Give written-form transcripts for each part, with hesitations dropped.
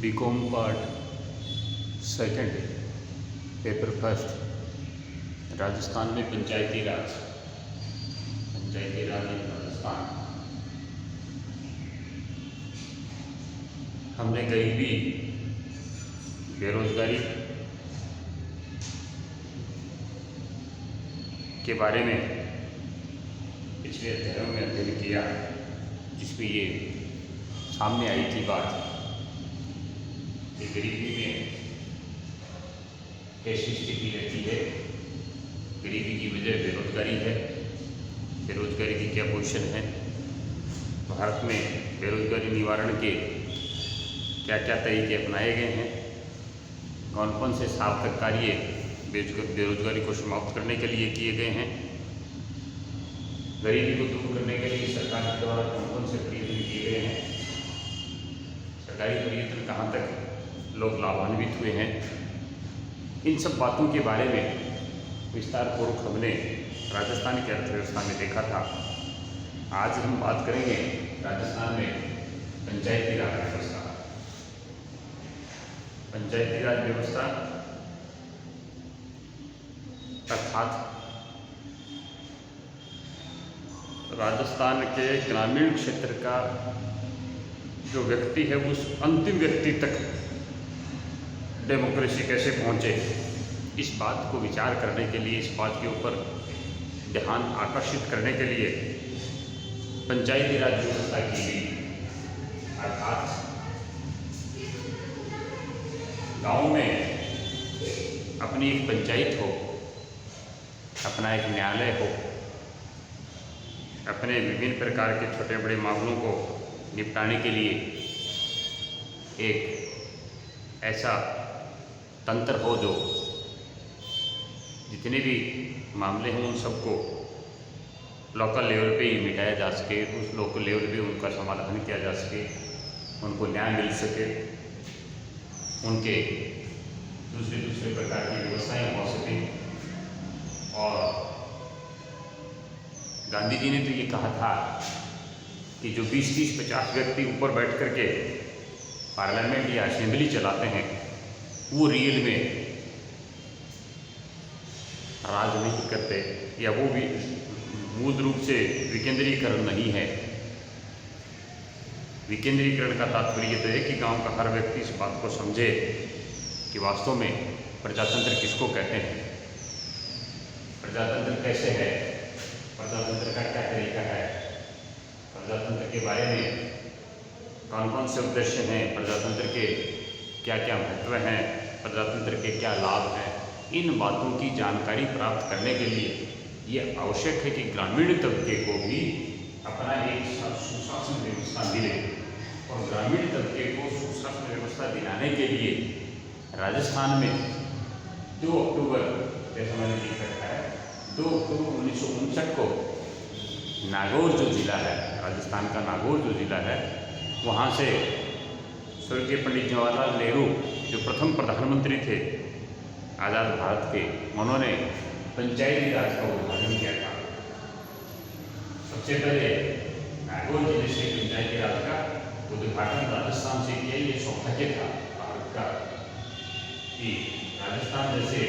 BCom part second paper first. Rajasthan में पंचायती राज इन राजस्थान। हमने गरीबी, बेरोजगारी के बारे में पिछले अध्यायों में अध्ययन किया, जिसमें ये सामने आई थी बात कि गरीबी में कैसी स्थिति रहती है, गरीबी की वजह बेरोजगारी है, बेरोजगारी की क्या पोजीशन है, भारत में बेरोजगारी निवारण के क्या क्या तरीके अपनाए गए हैं, कौन कौन से सार्थक कार्य बेरोजगारी को समाप्त करने के लिए किए गए हैं, गरीबी को दूर करने के लिए सरकार के द्वारा कौन कौन से प्रयत्न किए गए हैं, सरकारी प्रयत्न कहाँ तक लोग लाभान्वित हुए हैं। इन सब बातों के बारे में विस्तारपूर्वक हमने राजस्थान की अर्थव्यवस्था में देखा था। आज हम बात करेंगे राजस्थान में पंचायती राज व्यवस्था। पंचायती राज व्यवस्था अर्थात राजस्थान के ग्रामीण क्षेत्र का जो व्यक्ति है उस अंतिम व्यक्ति तक डेमोक्रेसी कैसे पहुँचे, इस बात को विचार करने के लिए, इस बात के ऊपर ध्यान आकर्षित करने के लिए पंचायती राज व्यवस्था की गई। अर्थात गांव में अपनी एक पंचायत हो, अपना एक न्यायालय हो, अपने विभिन्न प्रकार के छोटे बड़े मामलों को निपटाने के लिए एक ऐसा तंत्र हो जो जितने भी मामले हों उन सबको लोकल लेवल पे ही मिटाया जा सके, उस लोकल लेवल पे उनका समाधान किया जा सके, उनको न्याय मिल सके, उनके दूसरे प्रकार की व्यवस्थाएं हो सकें। और गांधी जी ने तो ये कहा था कि जो 20-30-50 व्यक्ति ऊपर बैठ करके पार्लियामेंट या असेंबली चलाते हैं वो रियल में राज नहीं करते, या वो भी मूल रूप से विकेंद्रीकरण नहीं है। विकेंद्रीकरण का तात्पर्य तो है कि गांव का हर व्यक्ति इस बात को समझे कि वास्तव में प्रजातंत्र किसको कहते हैं, प्रजातंत्र कैसे है, प्रजातंत्र का क्या तरीका है, प्रजातंत्र के बारे में कौन कौन से उद्देश्य हैं, प्रजातंत्र के क्या क्या महत्व हैं, प्रजातंत्र के क्या लाभ हैं। इन बातों की जानकारी प्राप्त करने के लिए ये आवश्यक है कि ग्रामीण तबके को भी अपना एक सुशासन व्यवस्था मिले, और ग्रामीण तबके को सुशासन व्यवस्था दिलाने के लिए राजस्थान में 2 अक्टूबर, जैसा मैंने लिख रखा है, 2 अक्टूबर 1959 को नागौर जो ज़िला है, राजस्थान का नागौर जो ज़िला है, वहाँ से स्वर्गीय पंडित जवाहरलाल नेहरू जो प्रथम प्रधानमंत्री थे आज़ाद भारत के, उन्होंने पंचायती राज का उद्घाटन किया था। सबसे पहले नागौर जिले से पंचायती राज का उद्घाटन राजस्थान से किया। ये सौभाग्य था भारत का कि राजस्थान जैसे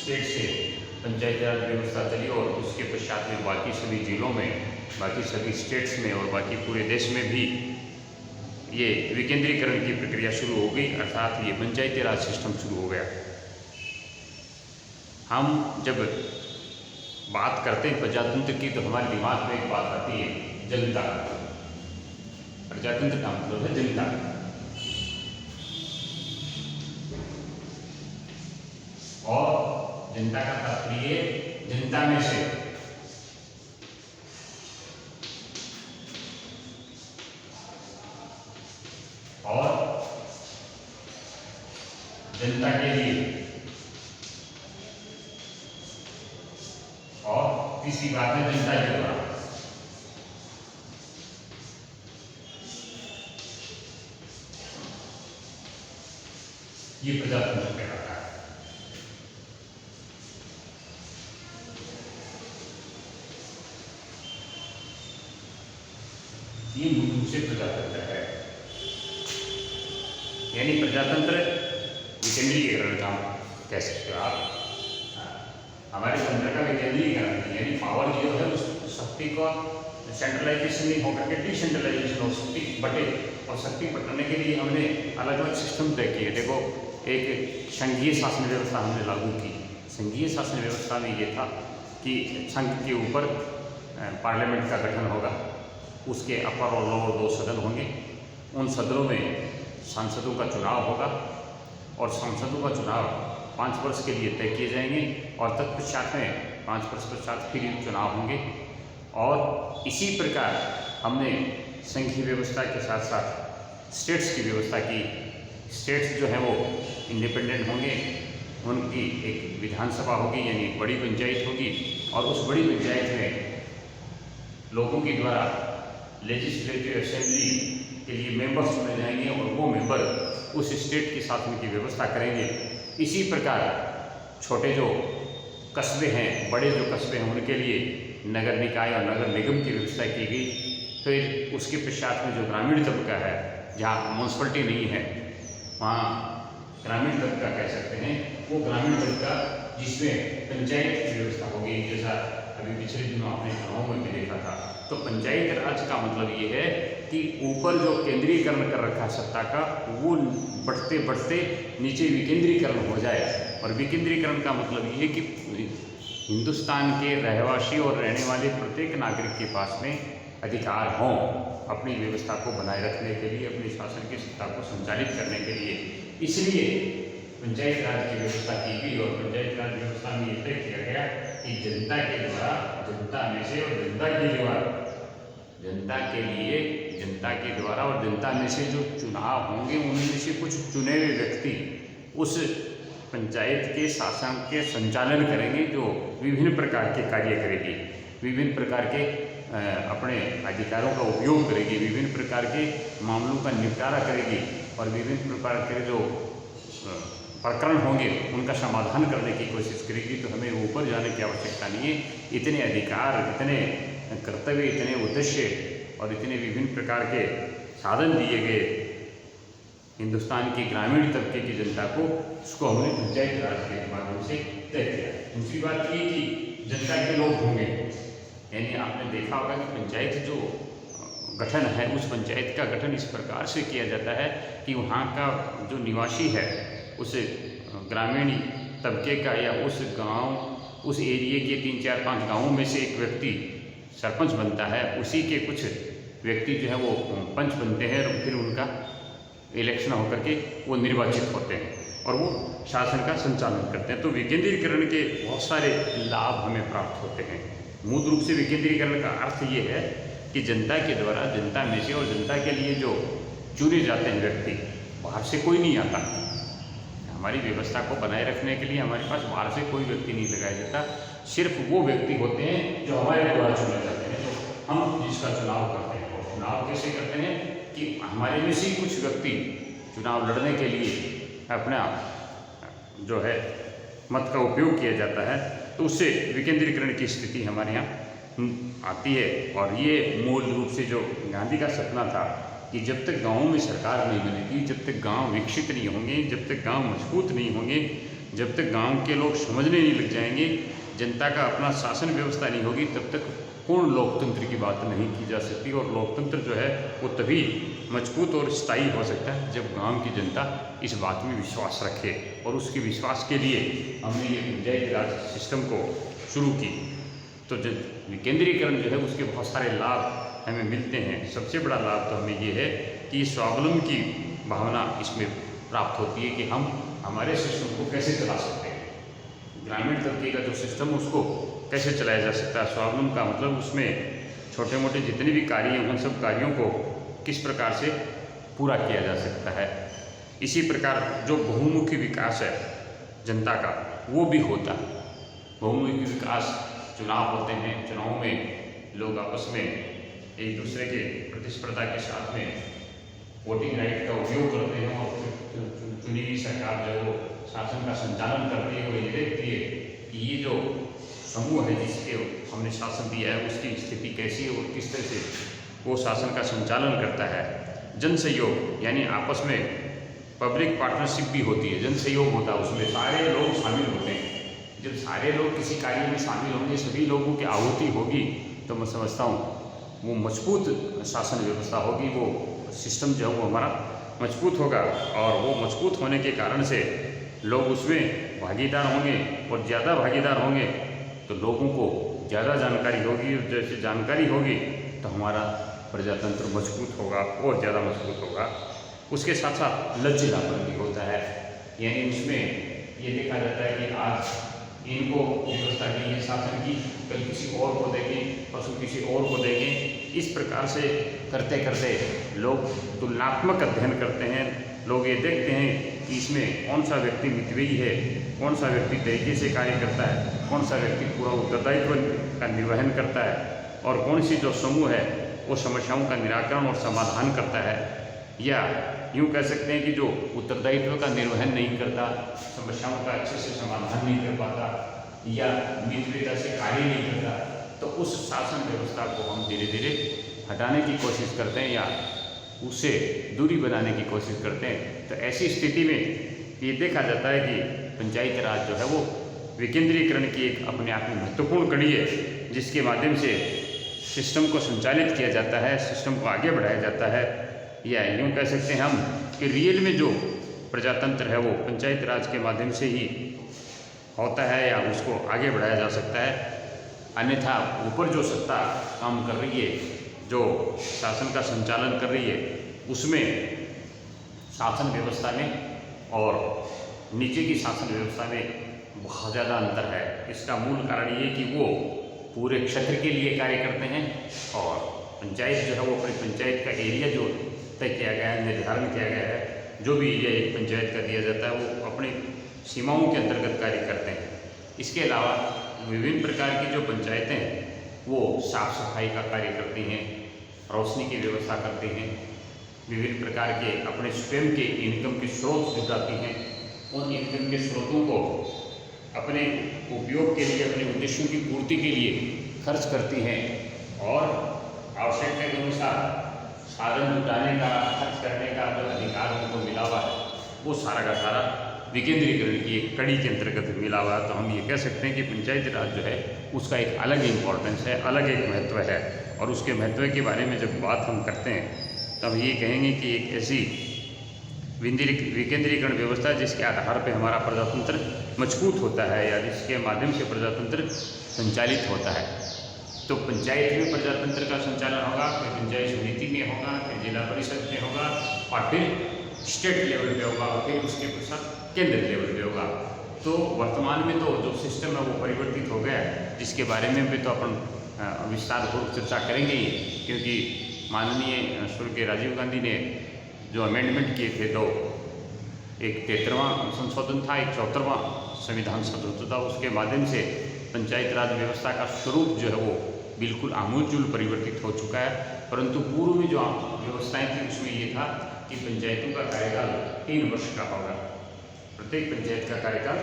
स्टेट से पंचायती राज व्यवस्था चली, और उसके पश्चात में बाकी सभी जिलों में, बाकी सभी स्टेट्स में और बाकी पूरे देश में भी ये विकेंद्रीकरण की प्रक्रिया शुरू हो गई, अर्थात ये पंचायती राज सिस्टम शुरू हो गया। हम जब बात करते हैं प्रजातंत्र की तो हमारे दिमाग में एक बात आती है, जनता। प्रजातंत्र का मतलब है जनता। और जनता का तात्पर्य जनता में से और जनता के लिए, और तीसरी बात है जनता के द्वारा। ये प्रजातंत्र कहलाता है। ये मूल रूप से प्रजातंत्र है। यानी प्रजातंत्र विकेंद्रीकरण का कह सकते हो आप। हमारे तंत्र का विकेंद्रीकरण यानी पावर जो है उस शक्ति को सेंट्रलाइजेशन नहीं होकर के डिसेंट्रलाइजेशन हो, शक्ति बटे, और शक्ति बटने के लिए हमने अलग अलग सिस्टम तय किए। देखो, एक संघीय शासन व्यवस्था हमने लागू की। संघीय शासन व्यवस्था में ये था कि संघ के ऊपर पार्लियामेंट का गठन होगा, उसके अपर और लोअर 2 सदन होंगे, उन सदनों में सांसदों का चुनाव होगा और सांसदों का चुनाव 5 वर्ष के लिए तय किए जाएंगे और तत्पश्चात में 5 वर्ष पश्चात फिर चुनाव होंगे। और इसी प्रकार हमने संघीय व्यवस्था के साथ साथ स्टेट्स की व्यवस्था की। स्टेट्स जो हैं वो इंडिपेंडेंट होंगे, उनकी एक विधानसभा होगी यानी एक बड़ी पंचायत होगी, और उस बड़ी पंचायत में लोगों के द्वारा लेजिस्लेटिव असेंबली के लिए मेंबर चुने जाएंगे और वो मेंबर उस स्टेट के शासन की व्यवस्था करेंगे। इसी प्रकार छोटे जो कस्बे हैं, बड़े जो कस्बे हैं, उनके लिए नगर निकाय और नगर निगम की व्यवस्था की गई। फिर उसके पश्चात में जो ग्रामीण तबका है, जहाँ म्यूनसिपलिटी नहीं है, वहाँ ग्रामीण तबका कह सकते हैं, वो ग्रामीण तबका जिसमें पंचायत की व्यवस्था होगी, जैसा अभी पिछले दिनों आपने गाँव में भी देखा था। तो पंचायत राज का मतलब ये है कि ऊपर जो केंद्रीकरण कर रखा सत्ता का, वो बढ़ते बढ़ते नीचे विकेंद्रीकरण हो जाए। और विकेंद्रीकरण का मतलब ये है कि हिंदुस्तान के रहवासी और रहने वाले प्रत्येक नागरिक के पास में अधिकार हों अपनी व्यवस्था को बनाए रखने के लिए, अपने शासन की सत्ता को संचालित करने के लिए। इसलिए पंचायत राज की व्यवस्था की गई और पंचायत राज व्यवस्था में ये तय किया गया कि जनता के द्वारा, जनता में से और जनता के द्वारा, जनता के लिए, जनता के द्वारा और जनता में से जो चुनाव होंगे, उनमें से कुछ चुने हुए व्यक्ति उस पंचायत के शासन के संचालन करेंगे, जो विभिन्न प्रकार के कार्य करेगी, विभिन्न प्रकार के अपने अधिकारों का उपयोग करेगी, विभिन्न प्रकार के मामलों का निपटारा करेगी और विभिन्न प्रकार के जो प्रकरण होंगे उनका समाधान करने की कोशिश करेगी। तो हमें ऊपर जाने की आवश्यकता नहीं है। इतने अधिकार, इतने कर्तव्य, इतने उद्देश्य और इतने विभिन्न प्रकार के साधन दिए गए हिंदुस्तान की ग्रामीण तबके की जनता को, उसको हमने पंचायत राज के माध्यम से तय किया। दूसरी बात ये कि जनता के लोग होंगे, यानी आपने देखा होगा कि पंचायत जो गठन है, उस पंचायत का गठन इस प्रकार से किया जाता है कि वहाँ का जो निवासी है, उस ग्रामीण तबके का या उस गांव, उस एरिए के 3, 4, 5 गाँवों में से एक व्यक्ति सरपंच बनता है। उसी के कुछ व्यक्ति जो है वो पंच बनते हैं और फिर उनका इलेक्शन होकर के वो निर्वाचित होते हैं और वो शासन का संचालन करते हैं। तो विकेंद्रीकरण के बहुत सारे लाभ हमें प्राप्त होते हैं। मूल रूप से विकेंद्रीकरण का अर्थ ये है कि जनता के द्वारा, जनता में से और जनता के लिए जो चुने जाते हैं व्यक्ति, बाहर से कोई नहीं आता। हमारी व्यवस्था को बनाए रखने के लिए हमारे पास बाहर से कोई व्यक्ति नहीं लगाया जाता, सिर्फ वो व्यक्ति होते हैं जो हमारे द्वारा चुने जाते हैं, तो हम जिसका चुनाव करते हैं। और चुनाव कैसे करते हैं कि हमारे में से कुछ व्यक्ति चुनाव लड़ने के लिए अपना जो है मत का उपयोग किया जाता है, तो उससे विकेंद्रीकरण की स्थिति हमारे यहाँ आती है। और ये मूल रूप से जो गांधी का सपना था कि जब तक गाँव में सरकार नहीं बनेगी, जब तक गांव विकसित नहीं होंगे, जब तक गांव मजबूत नहीं होंगे, जब तक गांव के लोग समझने नहीं लग जाएंगे, जनता का अपना शासन व्यवस्था नहीं होगी, तब तक पूर्ण लोकतंत्र की बात नहीं की जा सकती। और लोकतंत्र जो है वो तभी मजबूत और स्थायी हो सकता है जब गांव की जनता इस बात में विश्वास रखे। और उसके विश्वास के लिए हमने ये पंचायती राज सिस्टम को शुरू की। तो विकेंद्रीकरण जो है उसके बहुत सारे लाभ हमें मिलते हैं। सबसे बड़ा लाभ तो हमें ये है कि स्वावलंबन की भावना इसमें प्राप्त होती है कि हम हमारे सिस्टम को कैसे चला सकते हैं, ग्रामीण तबके का जो सिस्टम उसको कैसे चलाया जा सकता है। स्वावलंबन का मतलब उसमें छोटे मोटे जितने भी कार्य हैं उन सब कार्यों को किस प्रकार से पूरा किया जा सकता है। इसी प्रकार जो बहुमुखी विकास है जनता का, वो भी होता है। बहुमुखी विकास, चुनाव होते हैं, चुनाव में लोग आपस में एक दूसरे के प्रतिस्पर्धा के साथ में वोटिंग राइट का उपयोग करते हैं और चुनी हुई सरकार जो है वो शासन का संचालन करती है। वो ये देखती है कि ये जो समूह है जिसके हमने शासन दिया है उसकी स्थिति कैसी है और किस तरह से वो शासन का संचालन करता है। जन सहयोग यानी आपस में पब्लिक पार्टनरशिप भी होती है, जन सहयोग होता है, उसमें सारे लोग शामिल होते हैं। जब सारे लोग किसी कार्य में शामिल होंगे, सभी लोगों की आहुति होगी, तो मैं समझता हूँ वो मजबूत शासन व्यवस्था होगी, वो सिस्टम जो है वो हमारा मजबूत होगा। और वो मजबूत होने के कारण से लोग उसमें भागीदार होंगे, और ज़्यादा भागीदार होंगे तो लोगों को ज़्यादा जानकारी होगी, और जैसे जानकारी होगी तो हमारा प्रजातंत्र मजबूत होगा और ज़्यादा मजबूत होगा। उसके साथ साथ लचीलापन भी होता है, यानी उसमें ये देखा जाता है कि आज इनको व्यवस्था की है शासन की, कल किसी और को देंगे, परसों किसी और को देंगे। इस प्रकार से करते करते लोग तुलनात्मक अध्ययन करते हैं। लोग ये देखते हैं कि इसमें कौन सा व्यक्ति मितव्ययी है, कौन सा व्यक्ति तरीके से कार्य करता है, कौन सा व्यक्ति पूरा उत्तरदायित्व का निर्वहन करता है, और कौन सी जो समूह है वो समस्याओं का निराकरण और समाधान करता है। या यूँ कह सकते हैं कि जो उत्तरदायित्व का निर्वहन नहीं करता, समस्याओं का अच्छे से समाधान नहीं कर पाता, या मितव्ययिता से कार्य नहीं करता, तो उस शासन व्यवस्था को हम धीरे धीरे हटाने की कोशिश करते हैं या उससे दूरी बनाने की कोशिश करते हैं। तो ऐसी स्थिति में ये देखा जाता है कि पंचायती राज जो है वो विकेंद्रीकरण की एक अपने आप में महत्वपूर्ण कड़ी है, जिसके माध्यम से सिस्टम को संचालित किया जाता है, सिस्टम को आगे बढ़ाया जाता है। या यूँ कह सकते हैं हम कि रियल में जो प्रजातंत्र है वो पंचायत राज के माध्यम से ही होता है, या उसको आगे बढ़ाया जा सकता है। अन्यथा ऊपर जो सत्ता काम कर रही है, जो शासन का संचालन कर रही है, उसमें शासन व्यवस्था में और नीचे की शासन व्यवस्था में बहुत ज़्यादा अंतर है। इसका मूल कारण ये कि वो पूरे क्षेत्र के लिए कार्य करते हैं, और पंचायत जो है वो अपनी पंचायत का एरिया जो तय किया गया है, निर्धारण किया गया है, जो भी एरिया एक पंचायत का दिया जाता है वो अपनी सीमाओं के अंतर्गत कार्य करते हैं। इसके अलावा विभिन्न प्रकार की जो पंचायतें हैं वो साफ सफाई का कार्य करती हैं, रोशनी की व्यवस्था करती हैं, विभिन्न प्रकार के अपने स्वयं के इनकम के स्रोत जुटाती हैं। उन इनकम के स्रोतों को अपने उपयोग के लिए, अपने उद्देश्यों की पूर्ति के लिए खर्च करती हैं, और आवश्यकता के अनुसार साधन जुटाने का, खर्च करने का जो अधिकार उनको मिला हुआ है, वो सारा का सारा विकेंद्रीकरण की एक कड़ी के अंतर्गत मिला हुआ है। तो हम ये कह सकते हैं कि पंचायती राज जो है उसका एक अलग इम्पोर्टेंस है, अलग एक महत्व है। और उसके महत्व के बारे में जब बात हम करते हैं तब ये कहेंगे कि एक ऐसी विकेंद्रीकरण व्यवस्था जिसके आधार पर हमारा प्रजातंत्र मजबूत होता है, या जिसके माध्यम से प्रजातंत्र संचालित होता है। तो पंचायत में प्रजातंत्र का संचालन होगा, फिर पंचायत समिति में होगा, फिर जिला परिषद में होगा, और फिर स्टेट लेवल पे होगा, और फिर उसके पश्चात केंद्र लेवल पे होगा। तो वर्तमान में तो जो सिस्टम है वो परिवर्तित हो गया है, जिसके बारे में भी तो अपन विस्तारपूर्वक चर्चा करेंगे ही, क्योंकि माननीय स्वर्गीय राजीव गांधी ने जो अमेंडमेंट किए थे, तो एक 73वां संशोधन था, एक 74वां संविधान संशोधन था, उसके माध्यम से पंचायत राज व्यवस्था का स्वरूप जो है वो बिल्कुल आमूलचूल परिवर्तित हो चुका है। परंतु पूर्व में जो व्यवस्थाएं थी उसमें ये था कि पंचायतों का कार्यकाल 3 वर्ष का होगा, प्रत्येक पंचायत का कार्यकाल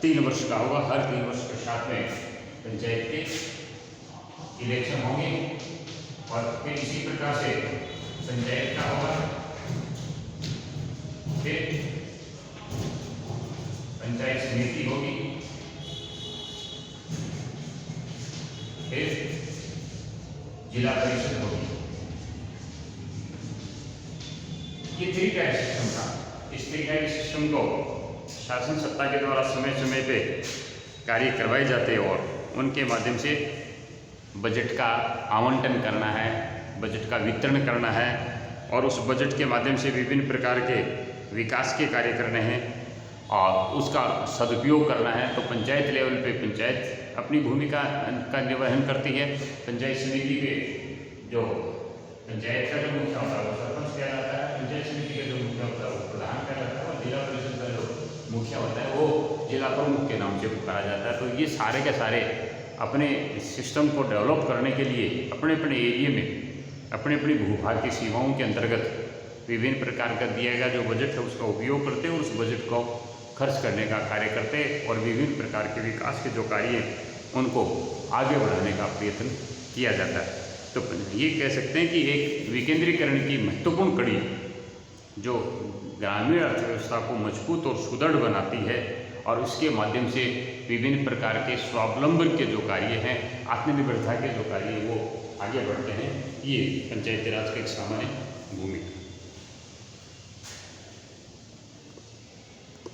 3 वर्ष का होगा। हर 3 वर्ष के साथ में पंचायत के इलेक्शन होंगे, और फिर इसी प्रकार से पंचायत का होगा, फिर पंचायत समिति होगी, फिर जिला परिषद होगी। ये 3 टायर सिस्टम था। इस 3 टायर सिस्टम को शासन सत्ता के द्वारा समय समय पे कार्य करवाए जाते, और उनके माध्यम से बजट का आवंटन करना है, बजट का वितरण करना है, और उस बजट के माध्यम से विभिन्न प्रकार के विकास के कार्य करने हैं और उसका सदुपयोग करना है। तो पंचायत लेवल पे पंचायत अपनी भूमिका का निर्वहन करती है। पंचायत समिति पे जो पंचायत का जो मुखिया होता है वो सरपंच कहलाता है, पंचायत समिति का जो मुखिया होता है वो प्रधान कहलाता है, और जिला परिषद का जो मुखिया होता है वो जिला प्रमुख के नाम से पुकारा जाता है। तो ये सारे के सारे अपने सिस्टम को डेवलप करने के लिए अपने अपने एरिया में अपने अपनी भूभाग की सीमाओं के अंतर्गत विभिन्न प्रकार का दिया गया जो बजट है उसका उपयोग करते हैं, और उस बजट को खर्च करने का कार्य करते हैं, और विभिन्न प्रकार के विकास के जो कार्य हैं उनको आगे बढ़ाने का प्रयत्न किया जाता है। तो ये कह सकते हैं कि एक विकेंद्रीकरण की महत्वपूर्ण कड़ी जो ग्रामीण अर्थव्यवस्था को मजबूत और सुदृढ़ बनाती है और उसके माध्यम से विभिन्न प्रकार के स्वावलंबन के जो कार्य हैं, आत्मनिर्भरता के जो कार्य वो आगे बढ़ते हैं। ये पंचायती राज का एक सामान्य भूमिका।